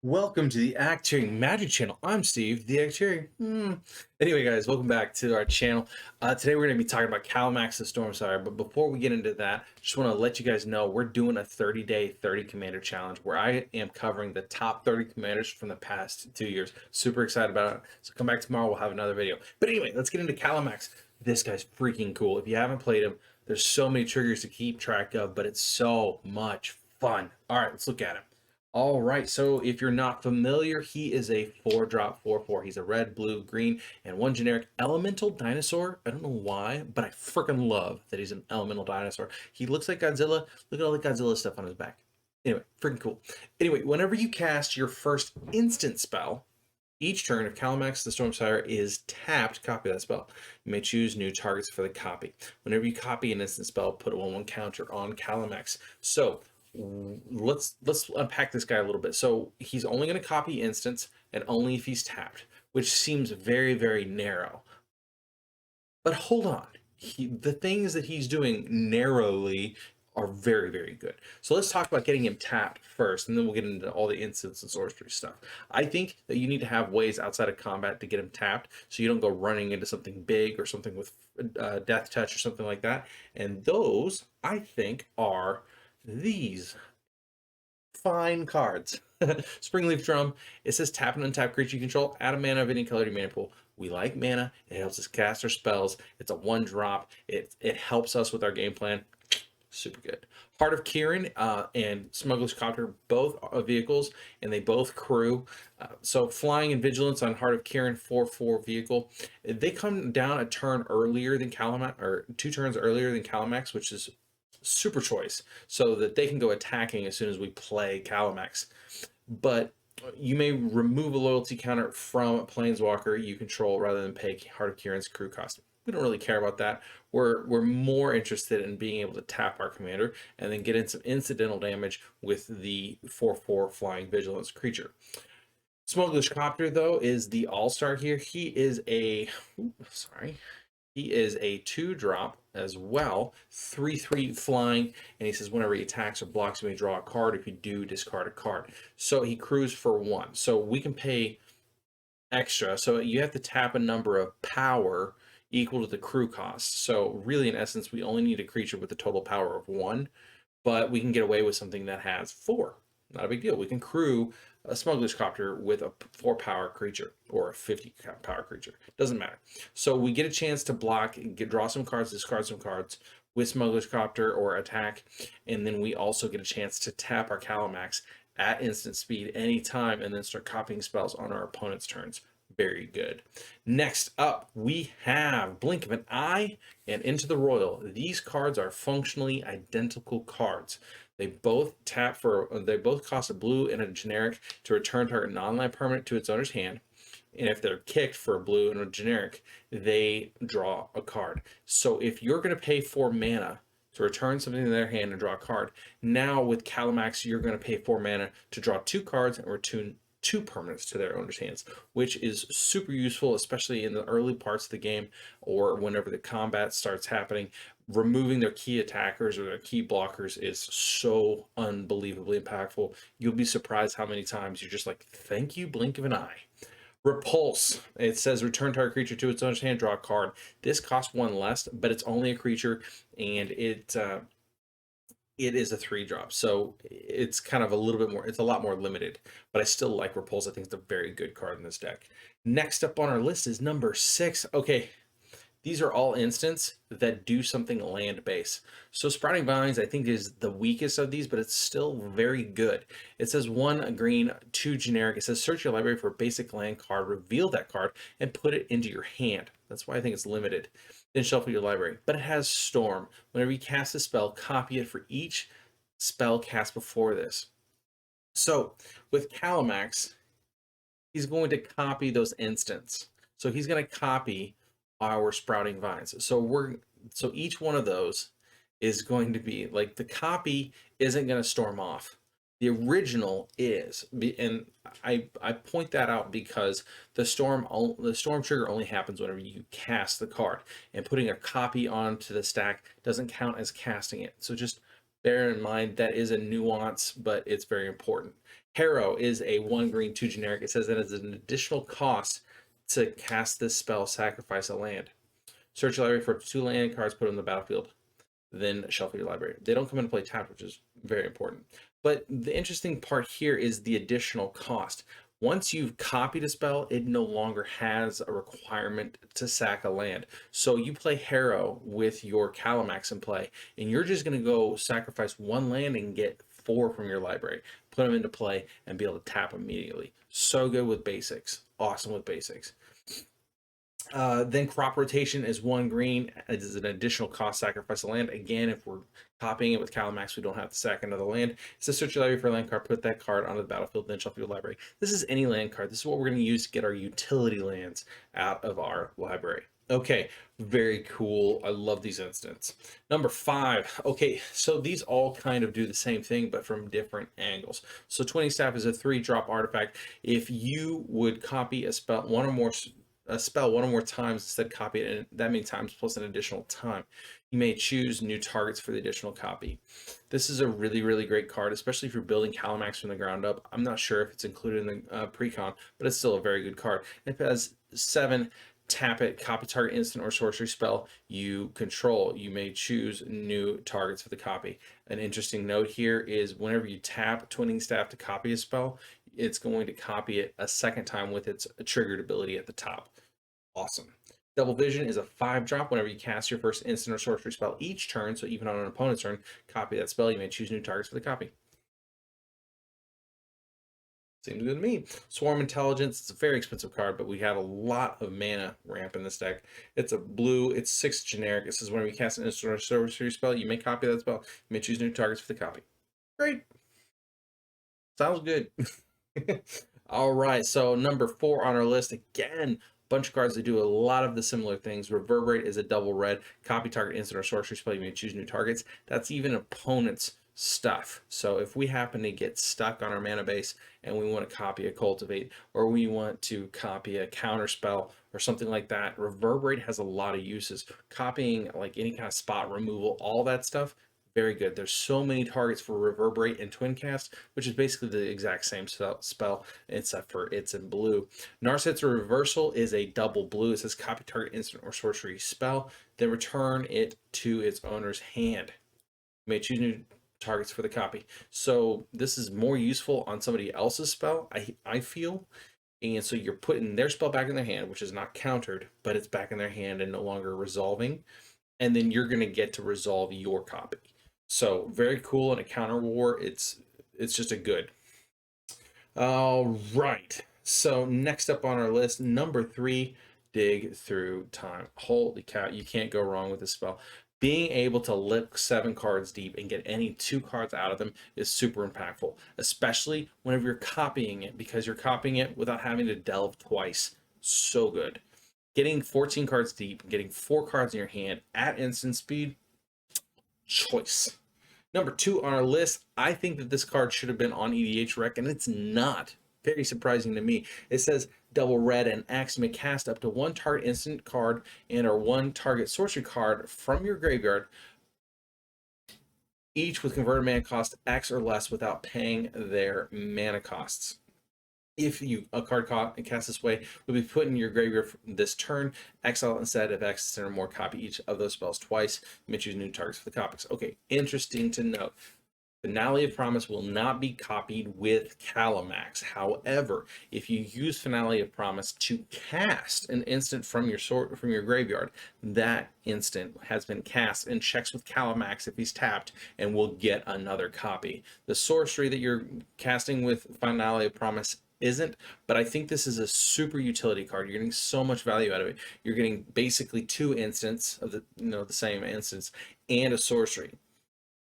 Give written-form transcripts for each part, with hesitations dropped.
Welcome to the Acting Magic Channel. I'm Steve, the Actuary. Anyway, guys, welcome back to our channel. Today we're going to be talking about Kalamax the Stormsire, but before we get into that, just want to let you guys know we're doing a 30-day 30 commander challenge where I am covering the top 30 commanders from the past 2 years. Super excited about it. So come back tomorrow, we'll have another video. But anyway, let's get into Kalamax. This guy's freaking cool. If you haven't played him, there's so many triggers to keep track of, but it's so much fun. All right, let's look at him. All right, so if you're not familiar, he is a 4-drop 4/4. He's a red, blue, green, and one generic elemental dinosaur. I don't know why, but I freaking love that he's an elemental dinosaur. He looks like Godzilla. Look at all the Godzilla stuff on his back. Anyway, freaking cool. Anyway, whenever you cast your first instant spell, each turn, if Kalamax the Stormsire is tapped, copy that spell. You may choose new targets for the copy. Whenever you copy an instant spell, put a 1/1 counter on Kalamax. So let's unpack this guy a little bit. So he's only going to copy instants and only if he's tapped, which seems very, very narrow. But hold on, the things that he's doing narrowly are very, very good. So let's talk about getting him tapped first, and then we'll get into all the instants and sorcery stuff. I think that you need to have ways outside of combat to get him tapped, so you don't go running into something big or something with death touch or something like that. And those, I think, are these fine cards. Springleaf Drum. It says tap and untap creature you control. Add a mana of any color to your mana pool. We like mana. It helps us cast our spells. It's a 1-drop. It helps us with our game plan. Super good. Heart of Kieran and Smuggler's Copter, both are vehicles, and they both crew. So Flying and Vigilance on Heart of Kieran, 4/4 vehicle. They come down a turn earlier than Kalamax, or 2 turns earlier than Kalamax, which is super choice, so that they can go attacking as soon as we play Kalamax. But you may remove a loyalty counter from a planeswalker you control rather than pay Heart of Kieran's crew cost. We don't really care about that. We're more interested in being able to tap our commander and then get in some incidental damage with the 4/4 Flying Vigilance creature. Smuggler's Copter, though, is the all-star here. He is a He is a 2-drop as well, 3/3 flying, and he says whenever he attacks or blocks, you may draw a card. If you do, discard a card. So he crews for 1. So we can pay extra. So you have to tap a number of power equal to the crew cost. So really, in essence, we only need a creature with a total power of 1, but we can get away with something that has 4. Not a big deal. We can crew a Smuggler's Copter with a 4-power creature or a 50-power creature. Doesn't matter. So we get a chance to block, draw some cards, discard some cards with Smuggler's Copter or attack, and then we also get a chance to tap our Kalamax at instant speed anytime and then start copying spells on our opponent's turns. Very good. Next up, we have Blink of an Eye and Into the Royal. These cards are functionally identical cards. They both cost a blue and a generic to return target non-land permanent to its owner's hand. And if they're kicked for a blue and a generic, they draw a card. So if you're going to pay 4 mana to return something in their hand and draw a card, now with Kalamax, you're going to pay 4 mana to draw 2 cards and return 2 permanents to their owner's hands, which is super useful, especially in the early parts of the game or whenever the combat starts happening. Removing their key attackers or their key blockers is so unbelievably impactful. You'll be surprised how many times you're just like, thank you, blink of an eye. Repulse. It says return target creature to its owner's hand, draw a card. This costs 1 less, but it's only a creature, and it is a 3-drop, so it's kind of a little bit more, it's a lot more limited, but I still like Repulse. I think it's a very good card in this deck. Next up on our list is number 6. Okay, these are all instants that do something land-based. So Sprouting Vines, I think, is the weakest of these, but it's still very good. It says 1 green, 2 generic. It says search your library for a basic land card, reveal that card, and put it into your hand. That's why I think it's limited. Then shuffle your library. But it has Storm. Whenever you cast a spell, copy it for each spell cast before this. So with Kalamax, he's going to copy those instants. So he's going to copy our Sprouting Vines. So each one of those is going to be like, the copy isn't going to storm off. The original is, and I point that out because the storm trigger only happens whenever you cast the card, and putting a copy onto the stack doesn't count as casting it. So just bear in mind that is a nuance, but it's very important. Harrow is a 1 green 2 generic. It says that as an additional cost to cast this spell, sacrifice a land. Search your library for 2 land cards, put them in the battlefield, then shuffle your library. They don't come into play tapped, which is very important. But the interesting part here is the additional cost. Once you've copied a spell, it no longer has a requirement to sack a land. So you play Harrow with your Kalamax in play, and you're just going to go sacrifice 1 land and get 4 from your library, put them into play, and be able to tap immediately. So good with basics. Awesome with basics. Then crop rotation is 1 green. It is an additional cost, sacrifice a land. Again, if we're copying it with Kalamax, we don't have to sack another land. It says search your library for a land card, put that card onto the battlefield, then shuffle your library. This is any land card. This is what we're going to use to get our utility lands out of our library. Okay, very cool. I love these instants. Number 5. Okay, so these all kind of do the same thing, but from different angles. So Twinning Staff is a 3-drop artifact. If you would copy a spell one or more times instead copy it, and that many times plus an additional time, you may choose new targets for the additional copy. This is a really, really great card, especially if you're building Kalamax from the ground up. I'm not sure if it's included in the pre-con, but it's still a very good card. It has 7. Tap it, copy target instant or sorcery spell you control. You may choose new targets for the copy. An interesting note here is whenever you tap Twinning Staff to copy a spell, it's going to copy it a second time with its triggered ability at the top. Awesome. Double Vision is a 5-drop. Whenever you cast your first instant or sorcery spell each turn, so even on an opponent's turn, copy that spell. You may choose new targets for the copy. Seems good to me. Swarm Intelligence, it's a very expensive card, but we have a lot of mana ramp in this deck. It's a blue, it's 6 generic. It says whenever you cast an instant or sorcery spell, you may copy that spell. You may choose new targets for the copy. Great. Sounds good. All right, so number 4 on our list, again, bunch of cards that do a lot of the similar things. Reverberate is a double red. Copy target instant or sorcery spell. You may choose new targets. That's even opponent's stuff. So if we happen to get stuck on our mana base and we want to copy a Cultivate, or we want to copy a counter spell or something like that, Reverberate has a lot of uses. Copying like any kind of spot removal, all that stuff, very good. There's so many targets for Reverberate and Twin Cast, which is basically the exact same spell, except for it's in blue. Narset's Reversal is a double blue. It says copy target instant or sorcery spell, then return it to its owner's hand. You may choose new targets for the copy. So this is more useful on somebody else's spell, I feel. And so you're putting their spell back in their hand, which is not countered, but it's back in their hand and no longer resolving. And then you're going to get to resolve your copy. So very cool in a counter war. It's just a good. All right. So next up on our list, number 3, Dig Through Time. Holy cow, you can't go wrong with this spell. Being able to look 7 cards deep and get any 2 cards out of them is super impactful, especially whenever you're copying it, because you're copying it without having to delve twice. So good. Getting 14 cards deep, getting 4 cards in your hand at instant speed, choice. Number 2 on our list, I think that this card should have been on EDH Rec, and it's not. Very surprising to me. It says double red and X. You may cast up to 1 target instant card and or 1 target sorcery card from your graveyard, each with converted mana cost X or less without paying their mana costs. If a card cast this way will be put in your graveyard this turn, exile instead of X or more, copy each of those spells twice. You may choose new targets for the copies. Okay, interesting to note. Finale of Promise will not be copied with Kalamax. However, if you use Finale of Promise to cast an instant from your graveyard, that instant has been cast and checks with Kalamax if he's tapped and will get another copy. The sorcery that you're casting with Finale of Promise isn't, but I think this is a super utility card. You're getting so much value out of it. You're getting basically 2 instants of the same instance and a sorcery.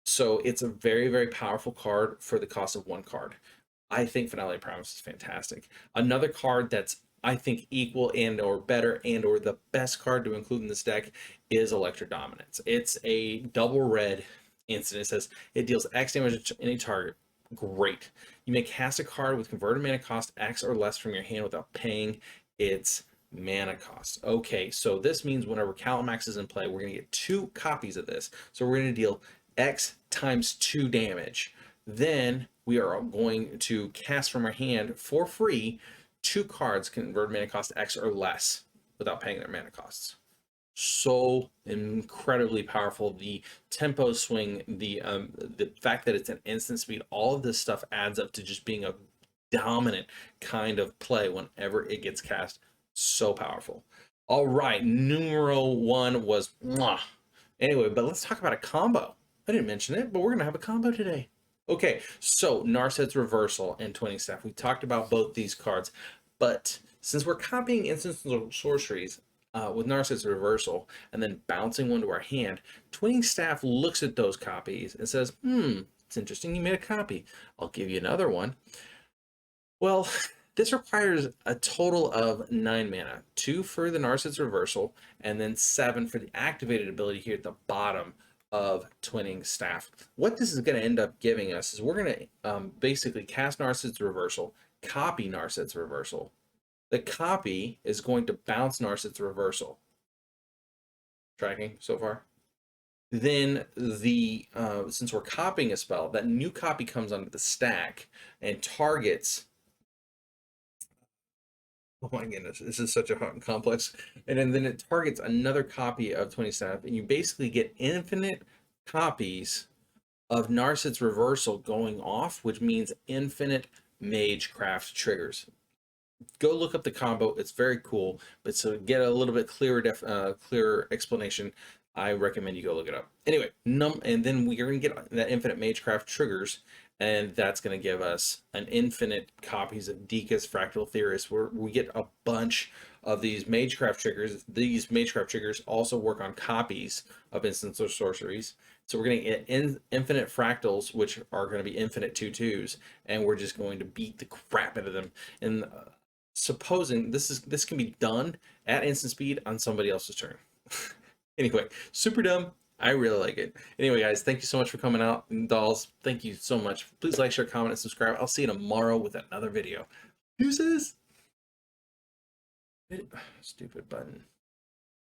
So it's a very, very powerful card for the cost of 1 card. I think Finale of Promise is fantastic. Another card that's, I think, equal and or better and or the best card to include in this deck is Electro Dominance. It's a double red instant. It says it deals X damage to any target. Great. You may cast a card with converted mana cost X or less from your hand without paying its mana cost. Okay, so this means whenever Kalamax is in play, we're going to get 2 copies of this. So we're going to deal X times 2 damage. Then we are going to cast from our hand for free 2 cards convert mana cost X or less without paying their mana costs. So incredibly powerful. The tempo swing, the fact that it's an instant speed, all of this stuff adds up to just being a dominant kind of play whenever it gets cast. So powerful. All right, numero 1 was mwah. Anyway, but let's talk about a combo. I didn't mention it, but we're gonna have a combo today. Okay, so Narset's Reversal and Twinning Staff. We talked about both these cards, but since we're copying instants and sorceries with Narset's Reversal and then bouncing one to our hand, Twinning Staff looks at those copies and says, it's interesting you made a copy. I'll give you another one. Well, this requires a total of 9 mana, 2 for the Narset's Reversal, and then 7 for the activated ability here at the bottom of Twinning Staff. What this is going to end up giving us is we're going to basically cast Narset's Reversal, copy Narset's Reversal. The copy is going to bounce Narset's Reversal. Tracking so far? Then the since we're copying a spell, that new copy comes onto the stack and targets. Oh my goodness, this is such a hot and complex. And then it targets another copy of Twinning Staff, and you basically get infinite copies of Narset's Reversal going off, which means infinite Magecraft triggers. Go look up the combo. It's very cool, but so get a little bit clearer explanation, I recommend you go look it up. Anyway, and then we're going to get that infinite Magecraft triggers, and that's going to give us an infinite copies of Dika's Fractal Theorist, where we get a bunch of these Magecraft triggers. These Magecraft triggers also work on copies of instants or sorceries. So we're going to get infinite fractals, which are going to be infinite 2/2s, and we're just going to beat the crap out of them. And supposing this can be done at instant speed on somebody else's turn. Anyway, super dumb. I really like it. Anyway, guys, thank you so much for coming out. And dolls, thank you so much. Please like, share, comment, and subscribe. I'll see you tomorrow with another video. Deuces. Stupid button.